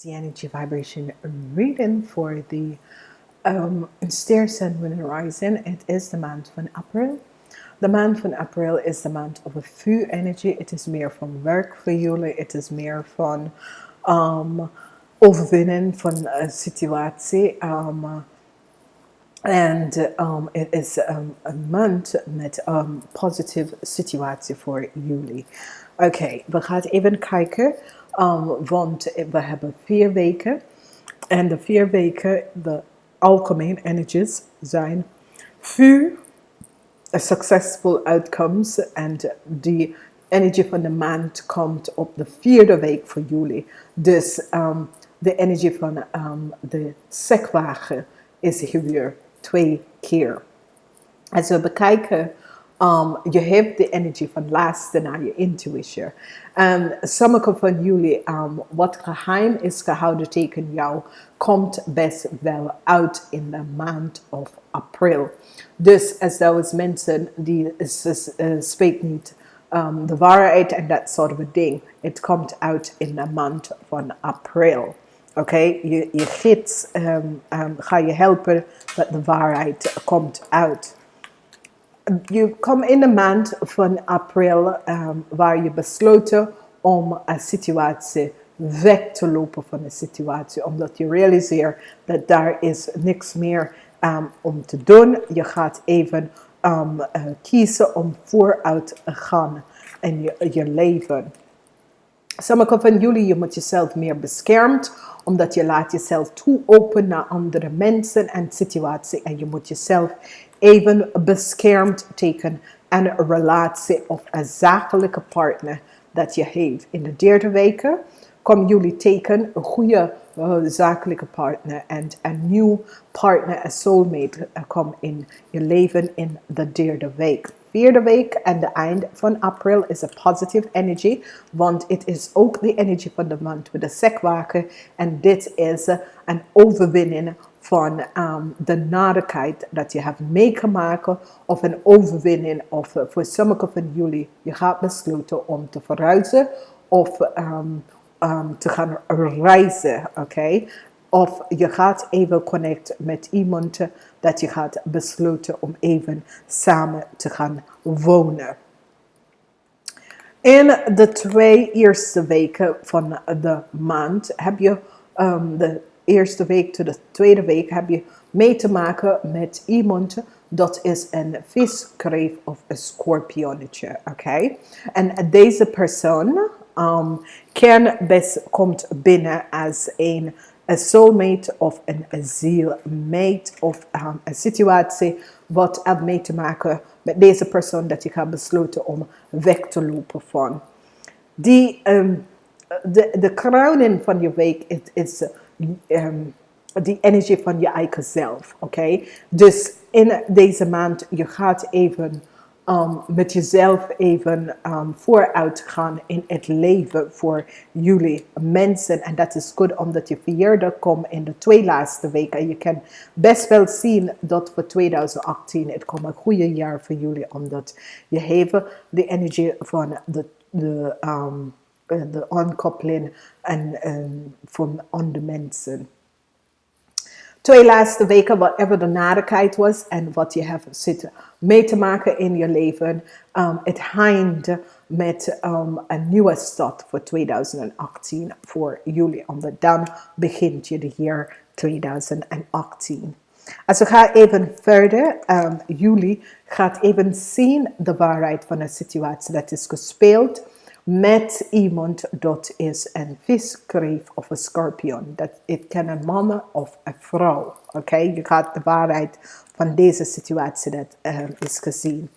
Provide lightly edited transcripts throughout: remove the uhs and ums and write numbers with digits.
The energy vibration reading for the Stier Sun, Moon, and Rising. It is the month van April. De maand van April is de maand of a vuur energy. Het is meer van werk voor jullie. Het is meer van overwinnen van een situatie. En het is een maand met een positieve situatie voor jullie. Oké, we gaan even kijken. Want we hebben 4 weken. En de 4 weken, de algemene energies zijn vuur, successful outcomes. En die energie van de maand komt op de 4e week voor jullie. Dus de energie van de sekwagen is hier weer 2 keer. Als we bekijken, je hebt de energie van laatste naar je intuïtie. En sommige van jullie, wat geheim is gehouden tegen jou, komt best wel uit in de maand of april. Dus als er is mensen die spreken niet de waarheid en dat soort van ding. Het komt uit in de maand van april. Oké, je gids ga je helpen dat de waarheid komt uit. Je komt in de maand van april waar je besloten om een situatie weg te lopen van een situatie. Omdat je realiseert dat daar is niks meer om te doen. Je gaat even kiezen om vooruit te gaan in je leven. Sommige van jullie, je moet jezelf meer beschermd, omdat je laat jezelf toe open naar andere mensen en situaties. En je moet jezelf even beschermd tegen een relatie of een zakelijke partner dat je heeft. In de 3e weken komen jullie tegen een goede zakelijke partner en een nieuw partner, een soulmate, komt in je leven in de 3e week. 4e week en de eind van april is een positive energy, want het is ook de energie van de maand met de sekwaken en dit is een overwinning van de narigheid dat je hebt meegemaakt of een overwinning of voor sommige van jullie je gaat besluiten om te verhuizen of te gaan reizen, oké? Of je gaat even connecten met iemand dat je gaat besluiten om even samen te gaan wonen. In de 2 eerste weken van de maand heb je de eerste week tot de 2e week heb je mee te maken met iemand dat is een viskreef of een schorpionnetje, oké? En deze persoon komt binnen als een soulmate of een zielmate of een situatie wat heeft mee te maken met deze persoon dat je gaat besluiten om weg te lopen van. De crowning van je week is die energie van je eigen zelf, oké? Dus in deze maand, je gaat even met jezelf even vooruit gaan in het leven voor jullie mensen. En dat is goed omdat je verjaardag komt in de 2 laatste weken. En je kan best wel zien dat voor 2018 het komt een goede jaar voor jullie. Omdat je heeft de energie van de aankoppeling en van andere mensen. 2 laatste weken, whatever de narigheid was en wat je hebt zitten mee te maken in je leven. Het eindigt met een nieuwe start voor 2018 voor jullie. Omdat dan begint je de jaar 2018. Als we gaan even verder, jullie gaat even zien de waarheid van een situatie dat is gespeeld met iemand dat is een viskreef of een schorpioen. Het kan een man of een vrouw. Oké, je gaat de waarheid van deze situatie dat is gezien.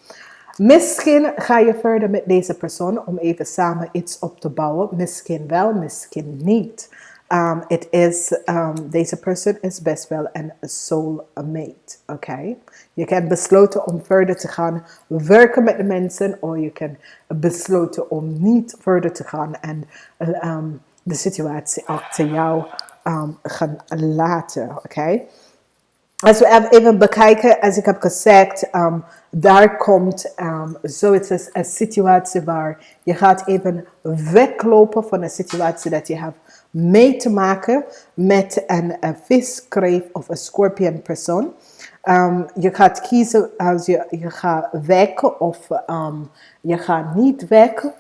Misschien ga je verder met deze persoon om even samen iets op te bouwen. Misschien wel, misschien niet. Deze persoon is best wel een soulmate. Oké? Je kan besluiten om verder te gaan werken met de mensen. Of je kan besluiten om niet verder te gaan. En de situatie achter jou gaan laten. Oké? Als we even bekijken, als ik heb gezegd, daar komt zoiets als een situatie waar je gaat even weglopen van een situatie dat je hebt mee te maken met een vis, kreeft of een scorpion persoon. Je gaat kiezen als je gaat werken of je gaat niet werken.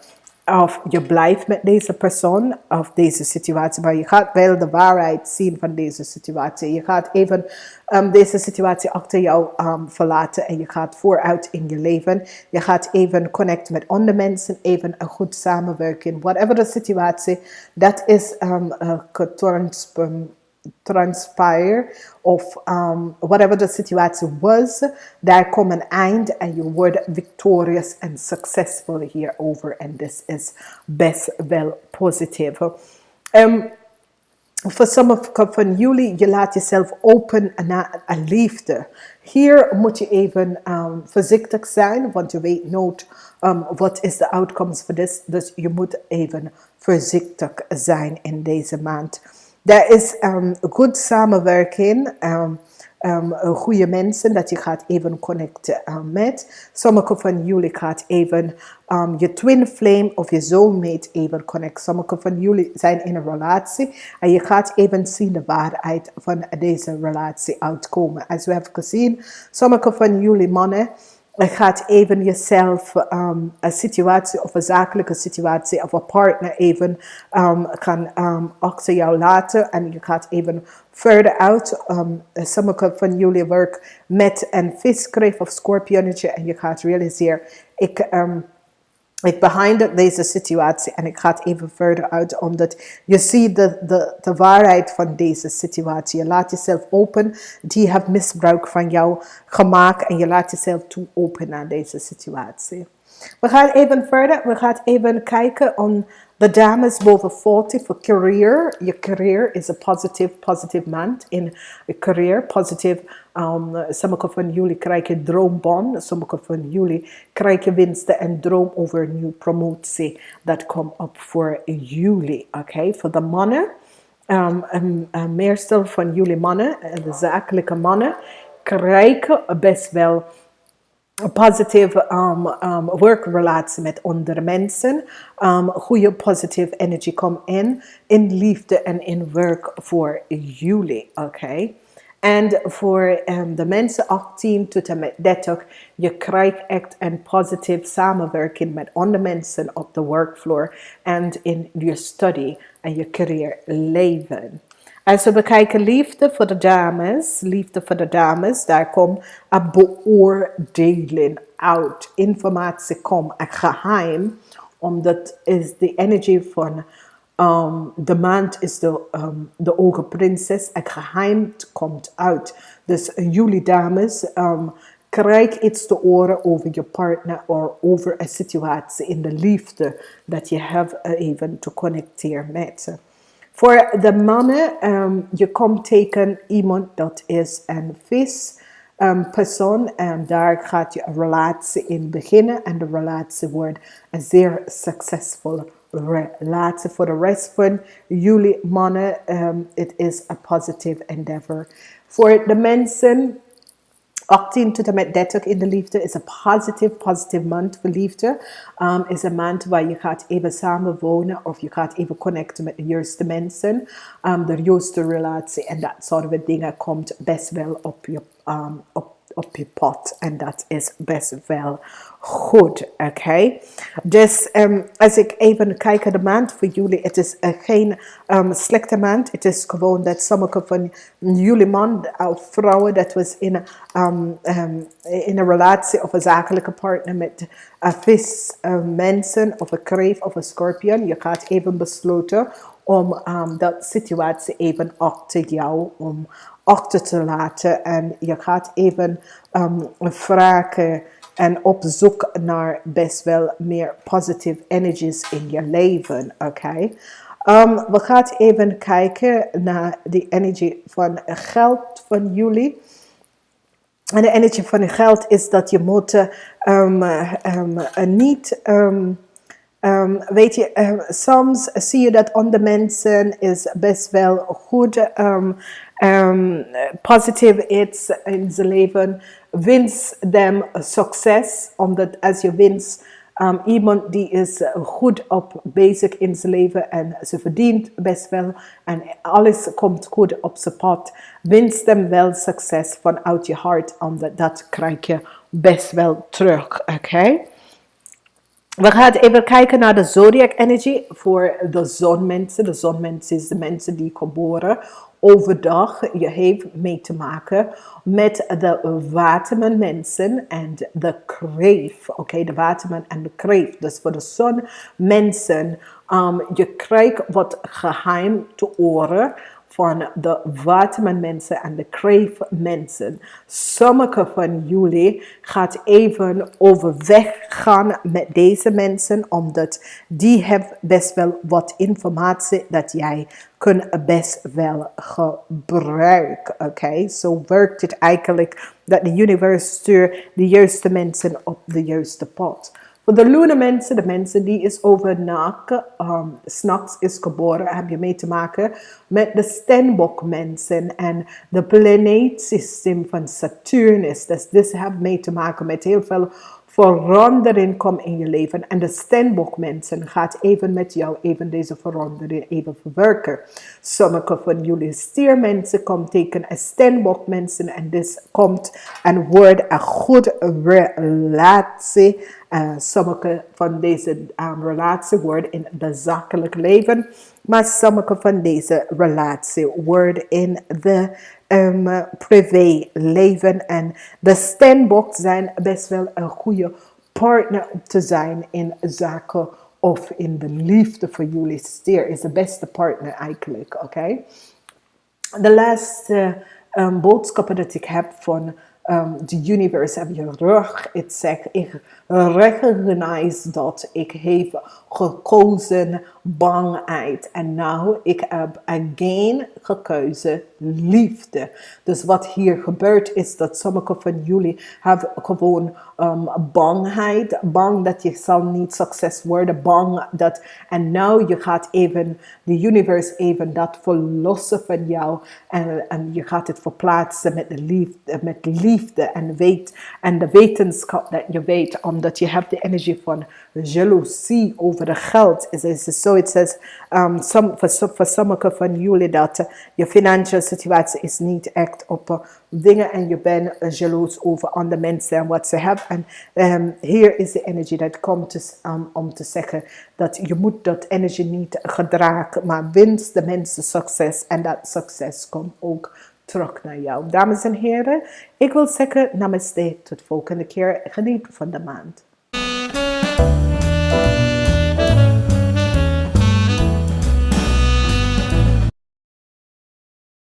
Of je blijft met deze persoon of deze situatie, maar je gaat wel de waarheid zien van deze situatie. Je gaat even deze situatie achter jou verlaten en je gaat vooruit in je leven. Je gaat even connecten met andere mensen, even een goed samenwerking. Whatever de situatie, dat is transpire of whatever the situatie was, daar komt een eind en je wordt victorious en succesvol hierover. En dit is best wel positief. Voor sommigen van jullie, je laat jezelf open naar een liefde. Hier moet je even voorzichtig zijn, want je weet nooit wat is de outcomes voor dit. Dus je moet even voorzichtig zijn in deze maand. Er is goed samenwerking, goede mensen dat je gaat even connecten met. Sommige van jullie gaat even je twin flame of je soulmate even connecten. Sommige van jullie zijn in een relatie en je gaat even zien de waarheid van deze relatie uitkomen. Als we hebben gezien, sommige van jullie mannen, je gaat even jezelf een situatie of een zakelijke situatie of een partner even gaan achter jou laten. En je gaat even verder uit. Sommige van jullie werken met een vis, kreeft of scorpionnetje. En je gaat realiseren, ik behind deze situatie en ik ga het even verder uit, omdat je ziet de waarheid van deze situatie. Je laat jezelf open, die heeft misbruik van jou gemaakt en je laat jezelf toe open naar deze situatie. We gaan even verder, we gaan even kijken om de dames boven 40 voor career. Je career is een positieve maand in je career. Positief, sommige van jullie krijgen droombon, sommige van jullie krijgen winsten en droom over een nieuwe promotie. Dat komt op voor jullie, oké? Voor de mannen, meestal van jullie mannen, de zakelijke mannen, krijgen best wel een positieve werkrelatie met andere mensen. Goede positieve energie komt in liefde en in werk voor jullie. Oké. En voor de mensen 18 tot en met 30, je krijgt echt een positieve samenwerking met andere mensen op de workfloor en in je studie en je career leven. Als we bekijken liefde voor de dames, daar komt een beoordeling uit. Informatie komt een geheim, omdat is de energie van de maand is de ogen prinses. Het geheim komt uit. Dus jullie dames, krijg iets te horen over je partner of over een situatie in de liefde dat je hebt even te connecteren met. Voor de mannen, je komt tegen iemand dat is een vis persoon en daar gaat je een relatie in beginnen en de relatie wordt een zeer succesvolle relatie. Voor de rest van jullie mannen, het is een positive endeavor. Voor de mensen 18 tot en met 30 in de liefde is een positieve maand voor liefde. Is een maand waar je gaat even samen wonen of je gaat even connecten met de juiste mensen. De juiste relatie en dat soort van dingen komt best wel op je pad. En dat is best wel goed, oké? Dus als ik even kijk naar de maand voor jullie, het is geen slechte maand. Het is gewoon dat sommige van jullie man of vrouwen, dat was in een relatie of een zakelijke partner met een vis mensen of een kreeft of een scorpion. Je gaat even besluiten om dat situatie even achter jou achter te laten. En je gaat even vragen en op zoek naar best wel meer positieve energies in je leven. Oké. We gaan even kijken naar de energie van geld van jullie. En de energie van geld is dat je moet niet... weet je, soms zie je dat andere mensen is best wel goed, positief iets in zijn leven, wins them succes, omdat als je wins Iemand die is goed op bezig in zijn leven en ze verdient best wel en alles komt goed op zijn pad. Winst hem wel succes vanuit je hart, omdat dat krijg je best wel terug, oké? We gaan even kijken naar de zodiac energy voor de zonmensen. De zonmensen is de mensen die geboren overdag. Je heeft mee te maken met de watermensen en de kreef. Oké, de waterman en de kreef. Dus voor de zonmensen, je krijgt wat geheim te horen van de watermensen en de kreefmensen. Sommige van jullie gaat even overweg gaan met deze mensen, omdat die hebben best wel wat informatie dat jij kunt best wel gebruiken. Oké, zo werkt het eigenlijk dat de universe stuurt de juiste mensen op de juiste pad. Voor de lune mensen, de mensen die is overnacht, 's nachts is geboren, heb je mee te maken met de Steenbok mensen en de planeetsysteem van Saturnus. Dus dit heeft mee te maken met heel veel verandering komt in je leven. En de Steenbok mensen gaat even met jou even deze verandering even verwerken. Sommige van jullie Stier mensen komt tegen een Steenbok mensen en dit komt en wordt een goede relatie. Sommige van deze relatie worden in het zakelijk leven, maar sommige van deze relatie worden in de privé leven. En de Steenbok zijn best wel een goede partner te zijn in zaken of in de liefde voor jullie. Stier is de beste partner eigenlijk, oké? De laatste boodschappen dat ik heb van de universe heb je rug. Het zegt, ik recognize dat ik heb gekozen bangheid. En nou, ik heb again gekozen liefde. Dus wat hier gebeurt is dat sommige van jullie hebben gewoon bangheid. Bang dat je zal niet succes worden. Bang dat, en nou je gaat even, de universe even dat verlossen van jou. En je gaat het verplaatsen met de liefde en de wetenschap dat je weet, omdat je hebt de energie van jaloezie over het geld. Het is zoiets als, voor sommige van jullie dat je financiële situatie is niet echt op dingen en je bent jaloers over andere mensen en wat ze hebben. En hier is de energie dat komt om te zeggen dat je moet dat energie niet gedragen, maar winst de mensen succes en dat succes komt ook terug naar jou. Dames en heren, ik wil zeggen namaste, tot volgende keer. Geniet van de maand.